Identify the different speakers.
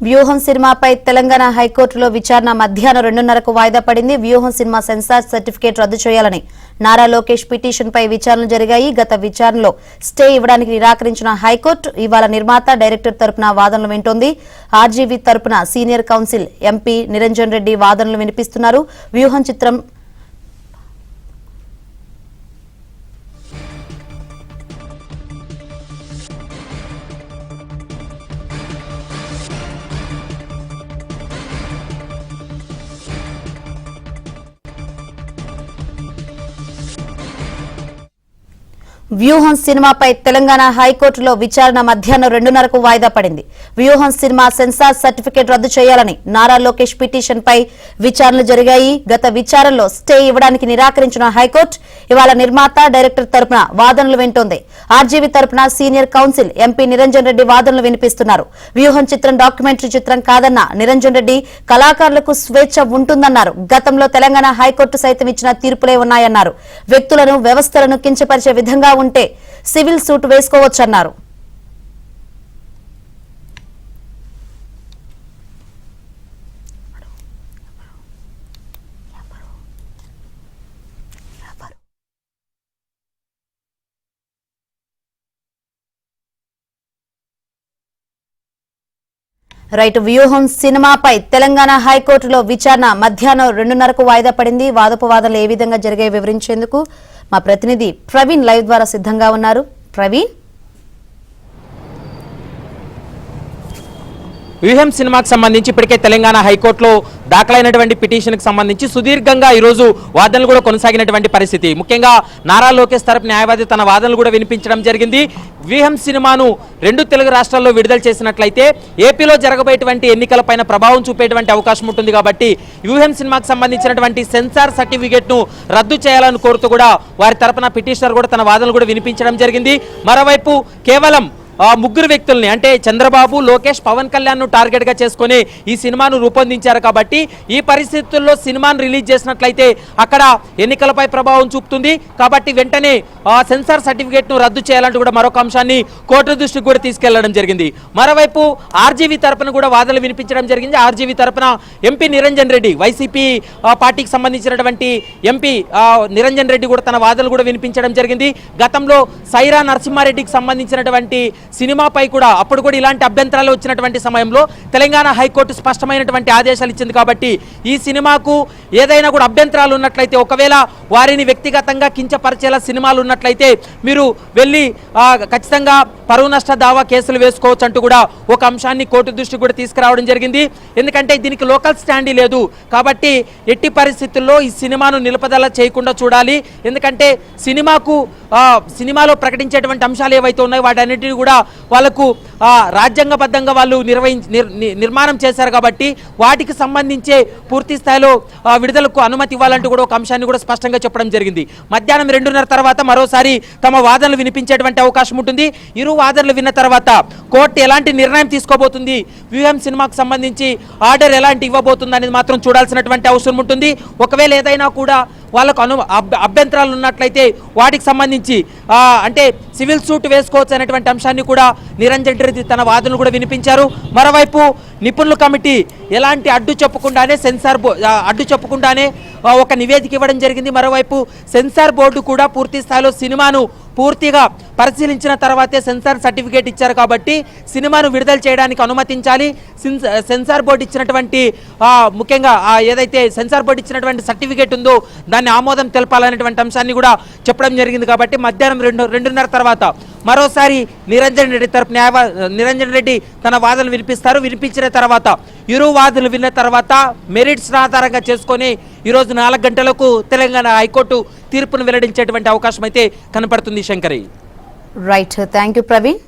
Speaker 1: వ్యూహం సినిమాపై తెలంగాణ హైకోర్టులో విచారణ మధ్యాహ్నం 2:30కు వాయిదా పడింది. వ్యూహం సినిమా సెన్సార్ సర్టిఫికేట్ రద్దు చేయాలని నారా లోకేష్ పిటిషన్పై విచారణలు జరిగాయి. గత విచారణలో స్టే ఇవ్వడానికి నిరాకరించిన హైకోర్టు ఇవాళ నిర్మాత డైరెక్టర్ తరపున వాదనలు వింటోంది. ఆర్జీవీ తరపున senior council MP Niranjan Reddy వాదనలు వినిపిస్తున్నారు. వ్యూహం చిత్రం వ్యూహం సినిమాపై తెలంగాణ హైకోర్టులో విచారణ మధ్యాహ్నం 2:30కు వాయిదా పడింది. వ్యూహం సినిమా సెన్సార్ సర్టిఫికేట్ రద్దు చేయాలని నారా లోకేష్ పిటిషన్పై విచారణలు జరిగాయి. గత విచారణలో స్టే ఇవ్వడానికి నిరాకరించిన హైకోర్టు ఇవాళ నిర్మాత డైరెక్టర్ తరపున వాదనలు వింటోంది. ఆర్జీవీ తరపున senior council MP Niranjan Reddy వాదనలు వినిపిస్తున్నారు. వ్యూహం చిత్రం డాక్యుమెంటరీ చిత్రం కాదన్న నిరంజన్ రెడ్డి కళాకారులకు స్వేచ్ఛ ఉంటుందన్నారు. గతంలో తెలంగాణ హైకోర్టు సైతం ఇచ్చిన తీర్పులే ఉన్నాయన్నారు. వ్యక్తులను వ్యవస్థలను కించపరిచే విధంగా ఉంటే సివిల్ సూట్ వేసుకోవచ్చన్నారు. రైట్, వ్యూహం సినిమాపై తెలంగాణ హైకోర్టులో విచారణ మధ్యాహ్నం 2:30కు వాయిదా పడింది. వాదోపవాదాలు ఏ విధంగా జరిగాయో వివరించేందుకు మా ప్రతినిధి ప్రవీణ్ లైవ్ ద్వారా సిద్ధంగా ఉన్నారు. ప్రవీణ్,
Speaker 2: వ్యూహం సినిమాకి సంబంధించి ఇప్పటికే తెలంగాణ హైకోర్టులో దాఖలైనటువంటి పిటిషన్కి సంబంధించి సుదీర్ఘంగా ఈరోజు వాదనలు కూడా కొనసాగినటువంటి పరిస్థితి. ముఖ్యంగా నారా లోకేష్ తరపు న్యాయవాది తన వాదనలు కూడా వినిపించడం జరిగింది. వ్యూహం సినిమాను 2 తెలుగు రాష్ట్రాల్లో విడుదల చేసినట్లయితే ఏపీలో జరగబోయేటువంటి ఎన్నికలపైన ప్రభావం చూపేటువంటి అవకాశం ఉంటుంది కాబట్టి వ్యూహం సినిమాకి సంబంధించినటువంటి సెన్సార్ సర్టిఫికేట్ను రద్దు చేయాలని కోరుతూ కూడా వారి తరపున పిటిషనర్ కూడా తన వాదనలు కూడా వినిపించడం జరిగింది. మరోవైపు కేవలం ముగ్గురు వ్యక్తుల్ని అంటే చంద్రబాబు, లోకేష్, పవన్ కళ్యాణ్ను టార్గెట్గా చేసుకుని ఈ సినిమాను రూపొందించారు కాబట్టి ఈ పరిస్థితుల్లో సినిమాను రిలీజ్ చేసినట్లయితే అక్కడ ఎన్నికలపై ప్రభావం చూపుతుంది కాబట్టి వెంటనే సెన్సార్ సర్టిఫికేట్ను రద్దు చేయాలంటూ కూడా మరొక అంశాన్ని కోర్టు దృష్టికి కూడా తీసుకెళ్లడం జరిగింది. మరోవైపు ఆర్జీవీ తరపున కూడా వాదనలు వినిపించడం జరిగింది. ఆర్జీవీ తరపున ఎంపీ నిరంజన్ రెడ్డి, వైసీపీ పార్టీకి సంబంధించినటువంటి ఎంపీ నిరంజన్ రెడ్డి కూడా తన వాదనలు కూడా వినిపించడం జరిగింది. గతంలో సైరా నరసింహారెడ్డికి సంబంధించినటువంటి సినిమాపై కూడా అప్పుడు కూడా ఇలాంటి అభ్యంతరాలు వచ్చినటువంటి సమయంలో తెలంగాణ హైకోర్టు స్పష్టమైనటువంటి ఆదేశాలు ఇచ్చింది కాబట్టి ఈ సినిమాకు ఏదైనా కూడా అభ్యంతరాలు ఉన్నట్లయితే, ఒకవేళ వారిని వ్యక్తిగతంగా కించపరిచేలా సినిమాలు ఉన్నట్లయితే మీరు వెళ్ళి ఖచ్చితంగా పరువు నష్ట దావా కేసులు వేసుకోవచ్చు అంటూ కూడా ఒక అంశాన్ని కోర్టు దృష్టికి కూడా తీసుకురావడం జరిగింది. ఎందుకంటే దీనికి లోకల్ స్టాండీ లేదు కాబట్టి ఎట్టి పరిస్థితుల్లో ఈ సినిమాను నిలుపుదల చేయకుండా చూడాలి. ఎందుకంటే సినిమాలో ప్రకటించేటువంటి అంశాలు ఏవైతే ఉన్నాయో వాటన్నిటిని కూడా వాళ్ళకు రాజ్యాంగబద్ధంగా వాళ్ళు నిర్మాణం చేశారు కాబట్టి వాటికి సంబంధించే పూర్తి స్థాయిలో విడుదలకు అనుమతి ఇవ్వాలంటూ కూడా ఒక అంశాన్ని కూడా స్పష్టంగా చెప్పడం జరిగింది. మధ్యాహ్నం 2:30 తర్వాత మరోసారి తమ వాదనలు వినిపించేటువంటి అవకాశం ఉంటుంది. ఇరు వాదనలు విన్న తర్వాత కోర్టు ఎలాంటి నిర్ణయం తీసుకోబోతుంది, వ్యూహం సినిమాకు సంబంధించి ఆర్డర్ ఎలాంటి ఇవ్వబోతుంది అనేది మాత్రం చూడాల్సినటువంటి అవసరం ఉంటుంది. ఒకవేళ ఏదైనా కూడా వాళ్ళకు అభ్యంతరాలు ఉన్నట్లయితే వాటికి సంబంధించి అంటే సివిల్ సూట్ వేసుకోవచ్చు అనేటువంటి అంశాన్ని కూడా నిరంజన్ రెడ్డి తన వాదనలు కూడా వినిపించారు. మరోవైపు నిపుణుల కమిటీ ఎలాంటి అడ్డు చెప్పకుండానే ఒక నివేదిక ఇవ్వడం జరిగింది. మరోవైపు సెన్సార్ బోర్డు కూడా పూర్తి స్థాయిలో సినిమాను పూర్తిగా పరిశీలించిన తర్వాతే సెన్సార్ సర్టిఫికేట్ ఇచ్చారు కాబట్టి సినిమాను విడుదల చేయడానికి అనుమతించాలి. సెన్సార్ బోర్డు ఇచ్చినటువంటి ముఖ్యంగా ఏదైతే సెన్సార్ బోర్డు ఇచ్చినటువంటి సర్టిఫికేట్ ఉందో దాన్ని ఆమోదం తెలపాలనేటువంటి అంశాన్ని కూడా చెప్పడం జరిగింది. కాబట్టి మధ్యాహ్నం 2:30 తర్వాత మరోసారి నిరంజన్ రెడ్డి తన వాదనలు వినిపించిన తర్వాత ఇరు వాదనలు విన్న తర్వాత మెరిట్స్ ఆధారంగా చేసుకొని ఈరోజు 4 గంటలకు తెలంగాణ హైకోర్టు తీర్పును వెల్లడించేటువంటి అవకాశం అయితే కనపడుతుంది. Shankari,
Speaker 1: right, thank you Praveen.